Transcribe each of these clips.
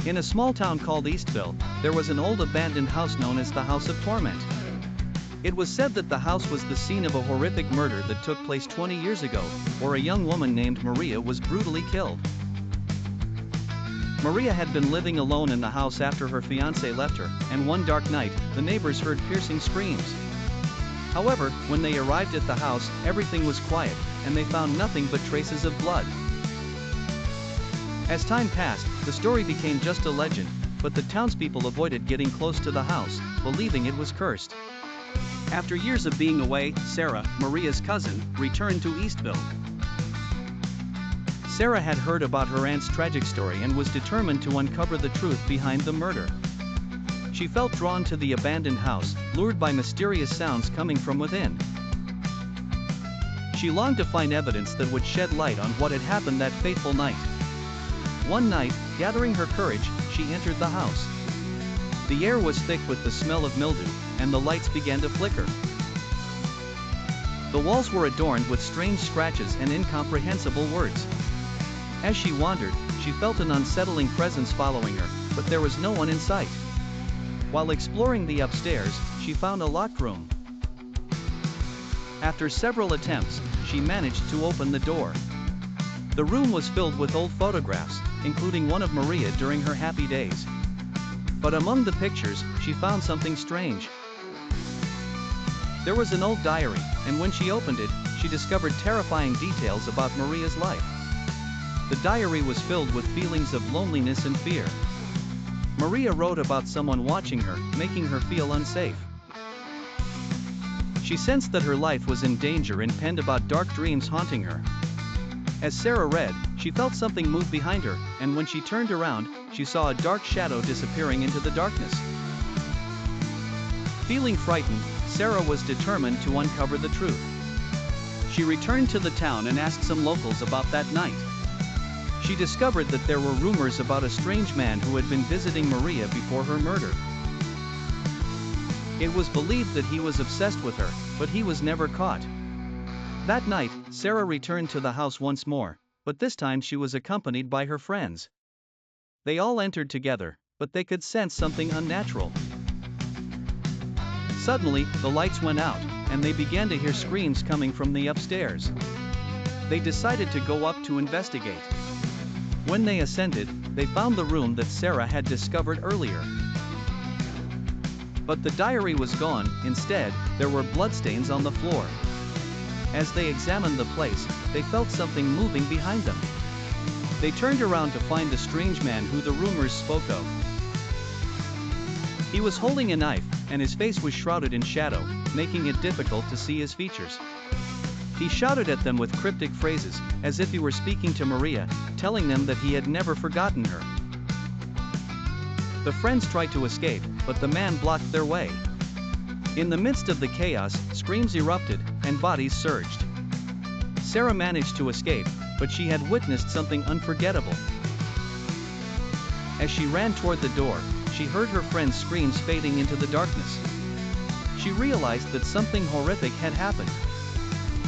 In a small town called Eastville, there was an old abandoned house known as the House of Torment. It was said that the house was the scene of a horrific murder that took place 20 years ago, where a young woman named Maria was brutally killed. Maria had been living alone in the house after her fiancé left her, and one dark night, the neighbors heard piercing screams. However, when they arrived at the house, everything was quiet, and they found nothing but traces of blood. As time passed, the story became just a legend, but the townspeople avoided getting close to the house, believing it was cursed. After years of being away, Sarah, Maria's cousin, returned to Eastville. Sarah had heard about her aunt's tragic story and was determined to uncover the truth behind the murder. She felt drawn to the abandoned house, lured by mysterious sounds coming from within. She longed to find evidence that would shed light on what had happened that fateful night. One night, gathering her courage, she entered the house. The air was thick with the smell of mildew, and the lights began to flicker. The walls were adorned with strange scratches and incomprehensible words. As she wandered, she felt an unsettling presence following her, but there was no one in sight. While exploring the upstairs, she found a locked room. After several attempts, she managed to open the door. The room was filled with old photographs, including one of Maria during her happy days. But among the pictures, she found something strange. There was an old diary, and when she opened it, she discovered terrifying details about Maria's life. The diary was filled with feelings of loneliness and fear. Maria wrote about someone watching her, making her feel unsafe. She sensed that her life was in danger and penned about dark dreams haunting her. As Sarah read, she felt something move behind her, and when she turned around, she saw a dark shadow disappearing into the darkness. Feeling frightened, Sarah was determined to uncover the truth. She returned to the town and asked some locals about that night. She discovered that there were rumors about a strange man who had been visiting Maria before her murder. It was believed that he was obsessed with her, but he was never caught. That night, Sarah returned to the house once more, but this time she was accompanied by her friends. They all entered together, but they could sense something unnatural. Suddenly, the lights went out, and they began to hear screams coming from the upstairs. They decided to go up to investigate. When they ascended, they found the room that Sarah had discovered earlier. But the diary was gone. Instead, there were bloodstains on the floor. As they examined the place, they felt something moving behind them. They turned around to find the strange man who the rumors spoke of. He was holding a knife, and his face was shrouded in shadow, making it difficult to see his features. He shouted at them with cryptic phrases, as if he were speaking to Maria, telling them that he had never forgotten her. The friends tried to escape, but the man blocked their way. In the midst of the chaos, screams erupted, and bodies surged. Sarah managed to escape, but she had witnessed something unforgettable. As she ran toward the door, she heard her friends' screams fading into the darkness. She realized that something horrific had happened.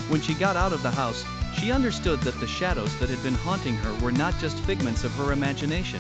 When she got out of the house, she understood that the shadows that had been haunting her were not just figments of her imagination.